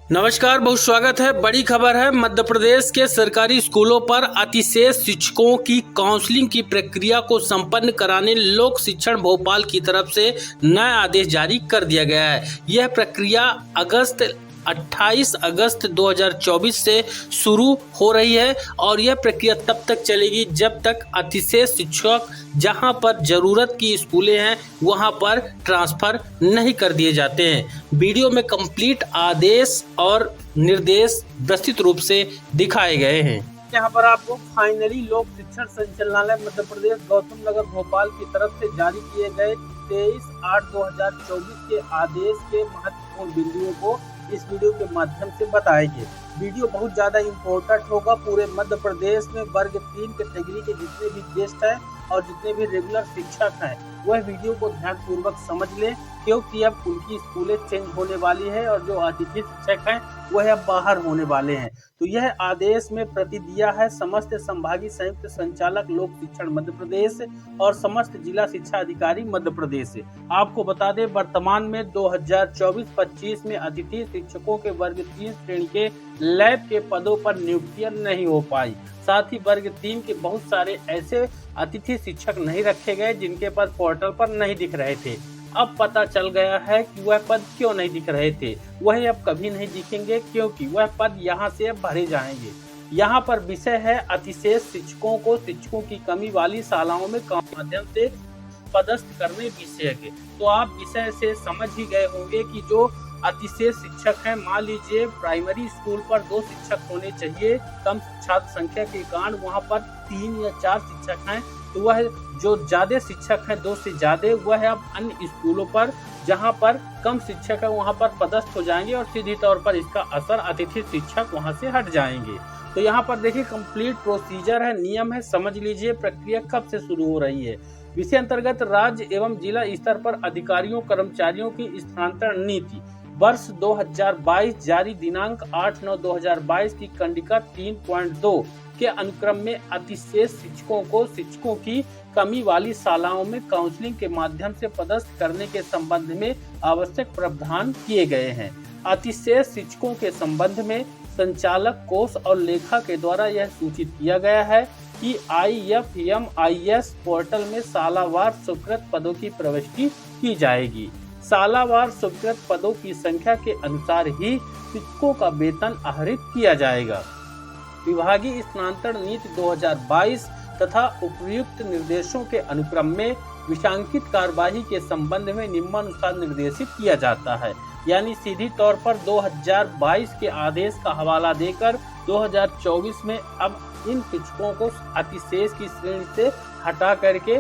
नमस्कार, बहुत स्वागत है। बड़ी खबर है, मध्य प्रदेश के सरकारी स्कूलों पर अतिशेष शिक्षकों की काउंसलिंग की प्रक्रिया को संपन्न कराने लोक शिक्षण भोपाल की तरफ से नया आदेश जारी कर दिया गया है। यह प्रक्रिया 28 अगस्त 2024 से शुरू हो रही है और यह प्रक्रिया तब तक चलेगी जब तक अतिशेष शिक्षक जहां पर जरूरत की स्कूलें हैं वहां पर ट्रांसफर नहीं कर दिए जाते हैं। वीडियो में कंप्लीट आदेश और निर्देश विस्तृत रूप से दिखाए गए हैं। यहाँ पर आपको फाइनली लोक शिक्षण संचालनालय मध्य प्रदेश गौतम नगर भोपाल की तरफ से जारी किए गए 23/8/2024 के आदेश के महत्वपूर्ण बिंदुओं को इस वीडियो के माध्यम से बताएंगे। वीडियो बहुत ज्यादा इम्पोर्टेंट होगा। पूरे मध्य प्रदेश में वर्ग 3 कैटेगरी के जितने भी गेस्ट हैं और जितने भी रेगुलर शिक्षक हैं वह वीडियो को ध्यानपूर्वक समझ लें, क्योंकि अब उनकी स्कूलें चेंज होने वाली है और जो अतिथि शिक्षक हैं वह अब बाहर होने वाले हैं। तो यह आदेश में प्रति दिया है समस्त संभागीय संयुक्त संचालक लोक शिक्षण मध्य प्रदेश और समस्त जिला शिक्षा अधिकारी मध्य प्रदेश। आपको बता दें, वर्तमान में 2024-25 में अतिथि शिक्षकों के वर्ग 3 श्रेणी के लैब के पदों पर नियुक्तियां नहीं हो पाई। साथ ही वर्ग 3 के बहुत सारे ऐसे अतिथि शिक्षक नहीं रखे गए जिनके पद पोर्टल पर नहीं दिख रहे थे। अब पता चल गया है कि वह पद क्यों नहीं दिख रहे थे। वह अब कभी नहीं दिखेंगे, क्योंकि वह पद यहां से अब भरे जाएंगे। यहाँ पर विषय है अतिशेष शिक्षकों को शिक्षकों की कमी वाली शालाओं में माध्यम से पदस्थ करने विषय के। तो आप विषय से समझ ही गए होंगे कि जो अतिशेष शिक्षक हैं, मान लीजिए प्राइमरी स्कूल पर 2 शिक्षक होने चाहिए, कम छात्र संख्या के कारण वहां पर 3 या 4 शिक्षक हैं, तो वह जो ज्यादा शिक्षक हैं 2 से ज्यादा, वह अब अन्य स्कूलों पर जहां पर कम शिक्षक है वहां पर पदस्थ हो जाएंगे और सीधी तौर पर इसका असर अतिथि शिक्षक वहां से हट जाएंगे। तो यहाँ पर देखिए कंप्लीट प्रोसीजर है, नियम है, समझ लीजिए प्रक्रिया कब से शुरू हो रही है। विषय अंतर्गत राज्य एवं जिला स्तर पर अधिकारियों कर्मचारियों की स्थानांतरण नीति वर्ष 2022 जारी दिनांक 8/9/2022 की कंडिका 3.2 के अनुक्रम में अतिशेष शिक्षकों को शिक्षकों की कमी वाली शालाओं में काउंसलिंग के माध्यम से पदस्थ करने के संबंध में आवश्यक प्रावधान किए गए हैं। अतिशेष शिक्षकों के संबंध में संचालक कोष और लेखा के द्वारा यह सूचित किया गया है कि IFMIS पोर्टल में सालावार स्वीकृत पदों की प्रविष्टि की जाएगी। सालावार स्वीकृत पदों की संख्या के अनुसार ही शिक्षकों का वेतन आहरित किया जाएगा। विभागीय स्थानांतरण नीति 2022 तथा उपयुक्त निर्देशों के अनुक्रम में विषांकित कार्यवाही के संबंध में निम्नानुसार निर्देशित किया जाता है। यानी सीधी तौर पर 2022 के आदेश का हवाला देकर 2024 में अब इन शिक्षकों को अतिशेष की श्रेणी से हटा करके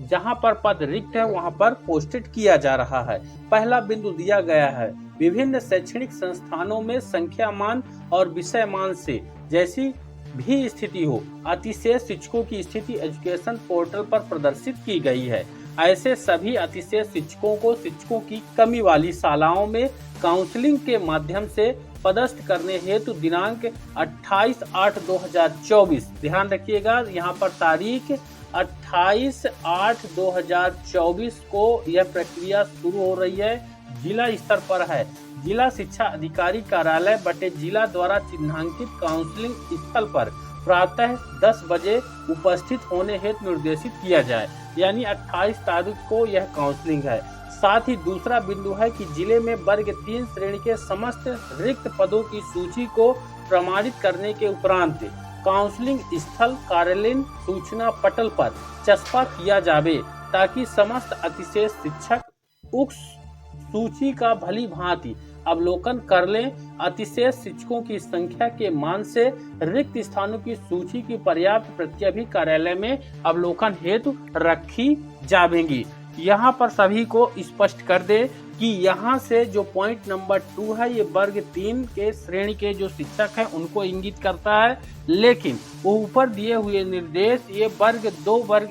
जहां पर पद रिक्त है वहां पर पोस्टेड किया जा रहा है। पहला बिंदु दिया गया है, विभिन्न शैक्षणिक संस्थानों में संख्या मान और विषय मान से जैसी भी स्थिति हो, अतिशेष शिक्षकों की स्थिति एजुकेशन पोर्टल पर प्रदर्शित की गई है। ऐसे सभी अतिशेष शिक्षकों को शिक्षकों की कमी वाली शालाओं में काउंसलिंग के माध्यम से पदस्थ करने हेतु दिनांक 28/8/2024, ध्यान रखिएगा यहाँ पर तारीख 28/8/2024 को यह प्रक्रिया शुरू हो रही है। जिला स्तर पर है, जिला शिक्षा अधिकारी कार्यालय बटे जिला द्वारा चिन्हांकित काउंसलिंग स्थल पर प्रातः 10 बजे उपस्थित होने हेतु निर्देशित किया जाए। यानी 28 तारीख को यह काउंसलिंग है। साथ ही दूसरा बिंदु है कि जिले में वर्ग 3 श्रेणी के समस्त रिक्त पदों की सूची को प्रमाणित करने के उपरांत काउंसलिंग स्थल कार्यालयीन सूचना पटल पर चस्पा किया जावे, ताकि समस्त अतिशेष शिक्षक उक्त सूची का भली भांति अवलोकन कर लें। अतिशेष शिक्षकों की संख्या के मान से रिक्त स्थानों की सूची की पर्याप्त प्रतियां भी कार्यालय में अवलोकन हेतु रखी जाएंगी। यहाँ पर सभी को स्पष्ट कर दे कि यहाँ से जो पॉइंट नंबर 2 है ये वर्ग 3 के श्रेणी के जो शिक्षक हैं उनको इंगित करता है, लेकिन ऊपर दिए हुए निर्देश ये वर्ग 2 वर्ग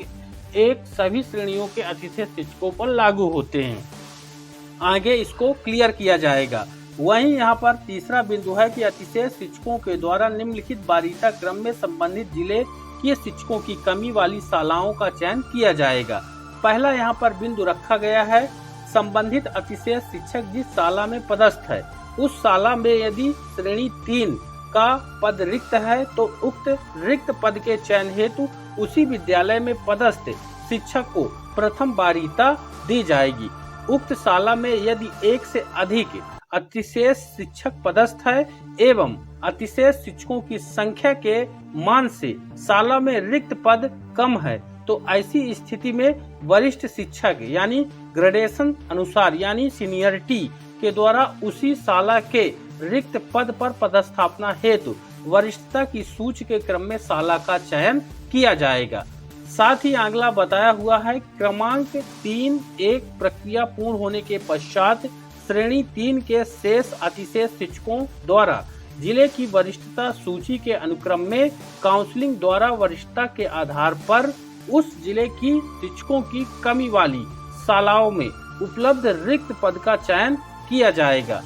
1 सभी श्रेणियों के अतिशेष शिक्षकों पर लागू होते हैं। आगे इसको क्लियर किया जाएगा। वहीं यहाँ पर तीसरा बिंदु है कि अतिशेष शिक्षकों के द्वारा निम्नलिखित वरीयता क्रम में संबंधित जिले के शिक्षकों की कमी वाली शालाओं का चयन किया जाएगा। पहला यहाँ पर बिंदु रखा गया है संबंधित अतिशेष शिक्षक जिस शाला में पदस्थ है उस शाला में यदि श्रेणी 3 का पद रिक्त है तो उक्त रिक्त पद के चयन हेतु उसी विद्यालय में पदस्थ शिक्षक को प्रथम वरीयता दी जाएगी। उक्त शाला में यदि एक से अधिक अतिशेष शिक्षक पदस्थ है एवं अतिशेष शिक्षकों की संख्या के मान से शाला में रिक्त पद कम है तो ऐसी स्थिति में वरिष्ठ शिक्षक यानी ग्रेडेशन अनुसार यानी सीनियरिटी के द्वारा उसी शाला के रिक्त पद पर पदस्थापना हेतु वरिष्ठता की सूची के क्रम में शाला का चयन किया जाएगा। साथ ही अगला बताया हुआ है क्रमांक 3.1 प्रक्रिया पूर्ण होने के पश्चात श्रेणी 3 के शेष अतिशेष शिक्षकों द्वारा जिले की वरिष्ठता सूची के अनुक्रम में काउंसलिंग द्वारा वरिष्ठता के आधार पर उस जिले की शिक्षकों की कमी वाली शालाओं में उपलब्ध रिक्त पद का चयन किया जाएगा।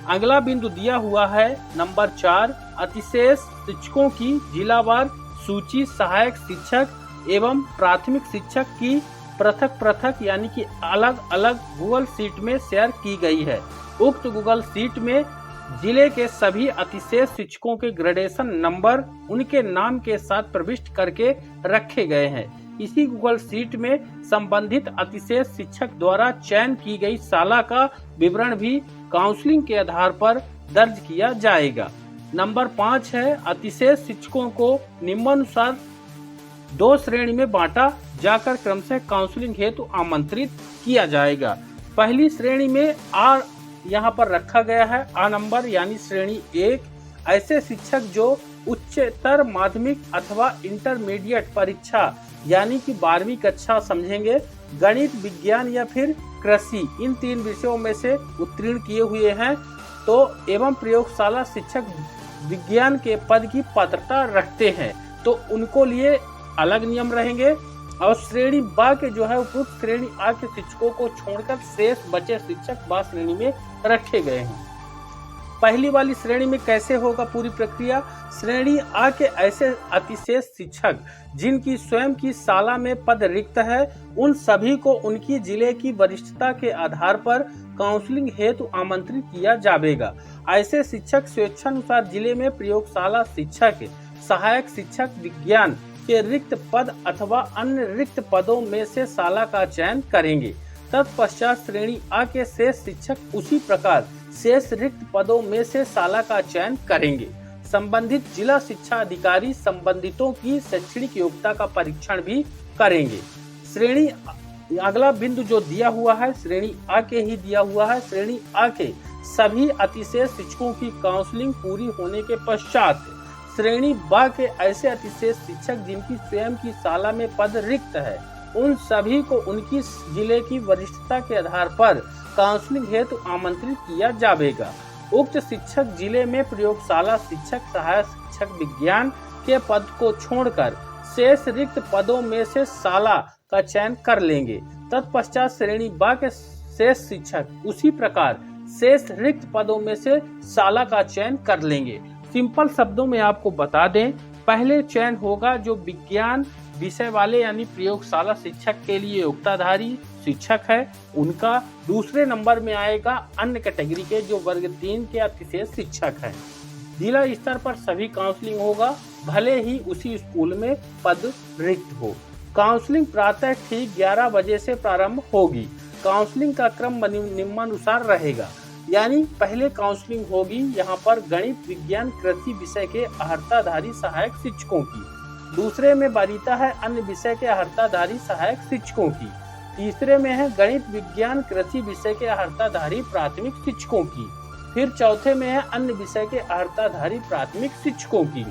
अगला बिंदु दिया हुआ है नंबर 4 अतिशेष शिक्षकों की जिलावार सूची सहायक शिक्षक एवं प्राथमिक शिक्षक की पृथक पृथक यानी कि अलग अलग गूगल शीट में शेयर की गई है। उक्त गूगल शीट में जिले के सभी अतिशेष शिक्षकों के ग्रेडेशन नंबर उनके नाम के साथ प्रविष्ट करके रखे गए हैं। इसी गूगल शीट में संबंधित अतिशेष शिक्षक द्वारा चयन की गई शाला का विवरण भी काउंसलिंग के आधार पर दर्ज किया जाएगा। नंबर 5 है अतिशेष शिक्षकों को निम्नानुसार 2 श्रेणी में बांटा जाकर क्रमशः काउंसलिंग हेतु आमंत्रित किया जाएगा। पहली श्रेणी में आर यहाँ पर रखा गया है आ नंबर यानी श्रेणी 1 ऐसे शिक्षक जो उच्चतर माध्यमिक अथवा इंटरमीडिएट परीक्षा यानी कि 12वीं कक्षा समझेंगे गणित विज्ञान या फिर कृषि इन 3 विषयों में से उत्तीर्ण किए हुए हैं तो एवं प्रयोगशाला शिक्षक विज्ञान के पद की पात्रता रखते हैं तो उनको लिए अलग नियम रहेंगे। और श्रेणी बा के जो है उपयुक्त श्रेणी आ के शिक्षकों को छोड़कर शेष बचे शिक्षक बा श्रेणी में रखे गए हैं। पहली वाली श्रेणी में कैसे होगा पूरी प्रक्रिया। श्रेणी आ के ऐसे अतिशेष शिक्षक जिनकी स्वयं की शाला में पद रिक्त है उन सभी को उनकी जिले की वरिष्ठता के आधार पर काउंसलिंग हेतु आमंत्रित किया जाएगा। ऐसे शिक्षक स्वेच्छानुसार जिले में प्रयोगशाला शिक्षक सहायक शिक्षक विज्ञान के रिक्त पद अथवा अन्य रिक्त पदों में से शाला का चयन करेंगे। तत्पश्चात श्रेणी आ के शेष शिक्षक उसी प्रकार शेष रिक्त पदों में से शाला का चयन करेंगे। संबंधित जिला शिक्षा अधिकारी संबंधितों की शैक्षणिक योग्यता का परीक्षण भी करेंगे। श्रेणी अगला बिंदु जो दिया हुआ है श्रेणी आ के ही दिया हुआ है। श्रेणी आ के सभी अतिशेष शिक्षकों की काउंसलिंग पूरी होने के पश्चात श्रेणी बा के ऐसे अतिशेष शिक्षक जिनकी स्वयं की शाला में पद रिक्त है उन सभी को उनकी जिले की वरिष्ठता के आधार पर काउंसलिंग हेतु आमंत्रित किया जाएगा। उक्त शिक्षक जिले में प्रयोगशाला शिक्षक सहायक शिक्षक विज्ञान के पद को छोड़कर शेष रिक्त पदों में से शाला का चयन कर लेंगे। तत्पश्चात श्रेणी बा के शेष शिक्षक उसी प्रकार शेष रिक्त पदों में से शाला का चयन कर लेंगे। सिंपल शब्दों में आपको बता दें पहले चयन होगा जो विज्ञान विषय वाले यानी प्रयोगशाला शिक्षक के लिए योग्यताधारी शिक्षक है उनका। दूसरे नंबर में आएगा अन्य कैटेगरी के जो वर्ग 3 के अतिशेष शिक्षक हैं। जिला स्तर पर सभी काउंसलिंग होगा भले ही उसी स्कूल में पद रिक्त हो। काउंसलिंग प्रातः ठीक 11 बजे से प्रारंभ होगी। काउंसलिंग का क्रम निम्नानुसार रहेगा यानी पहले काउंसलिंग होगी यहाँ पर गणित विज्ञान कृषि विषय के अर्हताधारी सहायक शिक्षकों की। दूसरे में वरीयता है अन्य विषय के अर्हताधारी सहायक शिक्षकों की। तीसरे में है गणित विज्ञान कृषि विषय के अर्हताधारी प्राथमिक शिक्षकों की। फिर चौथे में है अन्य विषय के अर्हताधारी प्राथमिक शिक्षकों की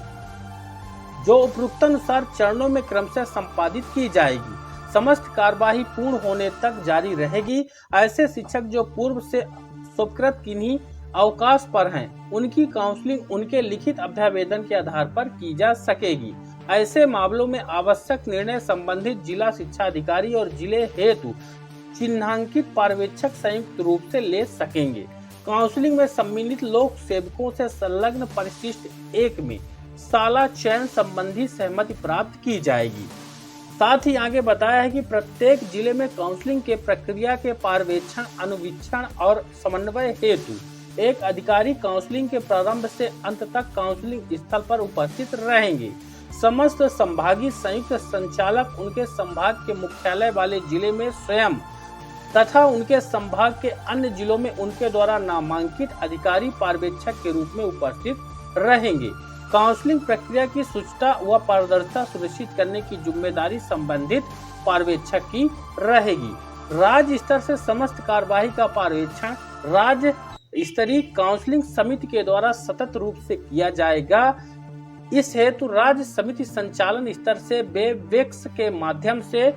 जो उपरोक्तानुसार चरणों में क्रमशः संपादित की जाएगी। समस्त कार्यवाही पूर्ण होने तक जारी रहेगी। ऐसे शिक्षक जो पूर्व से स्वीकृत किन्हीं अवकाश पर हैं उनकी काउंसलिंग उनके लिखित अभ्यावेदन के आधार पर की जा सकेगी। ऐसे मामलों में आवश्यक निर्णय संबंधित जिला शिक्षा अधिकारी और जिले हेतु चिन्हांकित पर्यवेक्षक संयुक्त रूप से ले सकेंगे। काउंसलिंग में सम्मिलित लोक सेवकों से संलग्न परिशिष्ट 1 में शाला चयन संबंधी सहमति प्राप्त की जाएगी। साथ ही आगे बताया है कि प्रत्येक जिले में काउंसलिंग के प्रक्रिया के पर्यवेक्षण अनुवीक्षण और समन्वय हेतु एक अधिकारी काउंसलिंग के प्रारंभ से अंत तक काउंसलिंग स्थल पर उपस्थित रहेंगे। समस्त संभागीय संयुक्त संचालक उनके संभाग के मुख्यालय वाले जिले में स्वयं तथा उनके संभाग के अन्य जिलों में उनके द्वारा नामांकित अधिकारी पर्यवेक्षक के रूप में उपस्थित रहेंगे। काउंसलिंग प्रक्रिया की शुचिता व पारदर्शिता सुनिश्चित करने की जिम्मेदारी संबंधित पर्यवेक्षक की रहेगी। राज्य स्तर से समस्त कार्यवाही का पर्यवेक्षण राज्य स्तरीय काउंसलिंग समिति के द्वारा सतत रूप से किया जाएगा। इस हेतु राज्य समिति संचालन स्तर से वेबएक्स के माध्यम से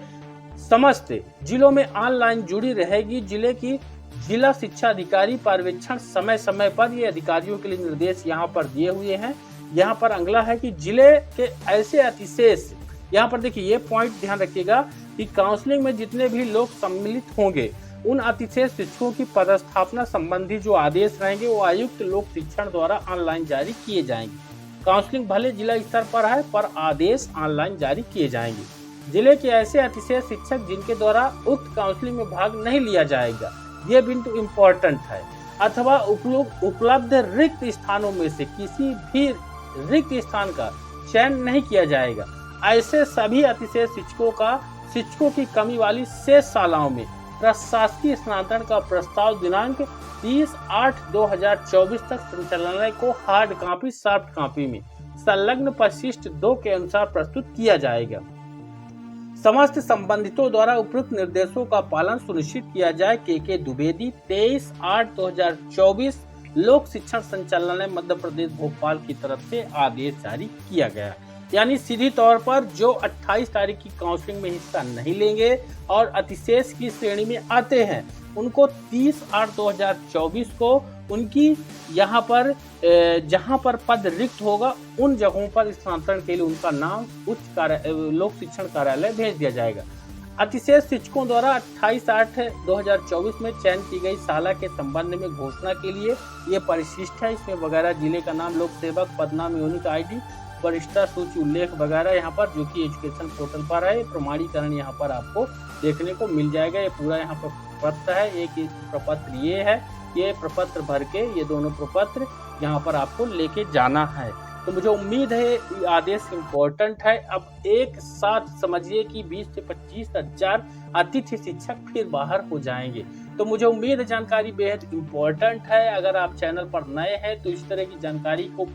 समस्त जिलों में ऑनलाइन जुड़ी रहेगी। जिले की जिला शिक्षा अधिकारी पर्यवेक्षण समय समय पर ये अधिकारियों के लिए निर्देश यहाँ पर दिए हुए हैं। यहाँ पर अगला है कि जिले के ऐसे अतिशेष, यहाँ पर देखिए ये पॉइंट ध्यान रखिएगा कि काउंसलिंग में जितने भी लोग सम्मिलित होंगे उन अतिशेष शिक्षकों की पदस्थापना संबंधी जो आदेश रहेंगे वो आयुक्त लोक शिक्षण द्वारा ऑनलाइन जारी किए जाएंगे। काउंसलिंग भले जिला स्तर पर है पर आदेश ऑनलाइन जारी किए जाएंगे। जिले के ऐसे अतिशेष शिक्षक जिनके द्वारा उक्त काउंसलिंग में भाग नहीं लिया जाएगा, ये बिंदु इम्पोर्टेंट है, अथवा उपलब्ध रिक्त स्थानों में से किसी भी रिक्त स्थान का चयन नहीं किया जाएगा। ऐसे सभी अतिशेष शिक्षकों की कमी वाली शेष शालाओं में प्रशासकीय स्थानांतरण का प्रस्ताव दिनांक 30/8/2024 तक संचालनालय को हार्ड कॉपी सॉफ्ट कॉपी में संलग्न परिशिष्ट 2 के अनुसार प्रस्तुत किया जाएगा। समस्त संबंधितों द्वारा उपयुक्त निर्देशों का पालन सुनिश्चित किया जाए। के द्विवेदी 23/8/2024 लोक शिक्षण संचालनालय मध्य प्रदेश भोपाल की तरफ से आदेश जारी किया गया। यानी सीधी तौर पर जो 28 तारीख की काउंसलिंग में हिस्सा नहीं लेंगे और अतिशेष की श्रेणी में आते हैं उनको 30/8/2024 को उनकी यहाँ पर जहाँ पर पद रिक्त होगा उन जगहों पर स्थानांतरण के लिए उनका नाम लोक शिक्षण कार्यालय भेज दिया जाएगा। अतिशेष शिक्षकों द्वारा 28/8/2024 में चयन की गई शाला के संबंध में घोषणा के लिए ये परिशिष्ट है। इसमें वगैरह जिले का नाम, लोक सेवक, पदनाम, यूनिक ID, वरिष्ठता सूची उल्लेख वगैरह यहाँ पर जो कि एजुकेशन पोर्टल पर है। प्रमाणीकरण यहाँ पर आपको देखने को मिल जाएगा। ये पूरा यहाँ पर पत्र है। एक प्रपत्र ये है, ये प्रपत्र भर के ये दोनों प्रपत्र यहाँ पर आपको लेके जाना है। तो मुझे उम्मीद है ये आदेश इम्पोर्टेंट है। अब एक साथ समझिए कि 20 से 25 हजार अतिथि शिक्षक फिर बाहर हो जाएंगे। तो मुझे उम्मीद है जानकारी बेहद इम्पोर्टेंट है। अगर आप चैनल पर नए हैं तो इस तरह की जानकारी को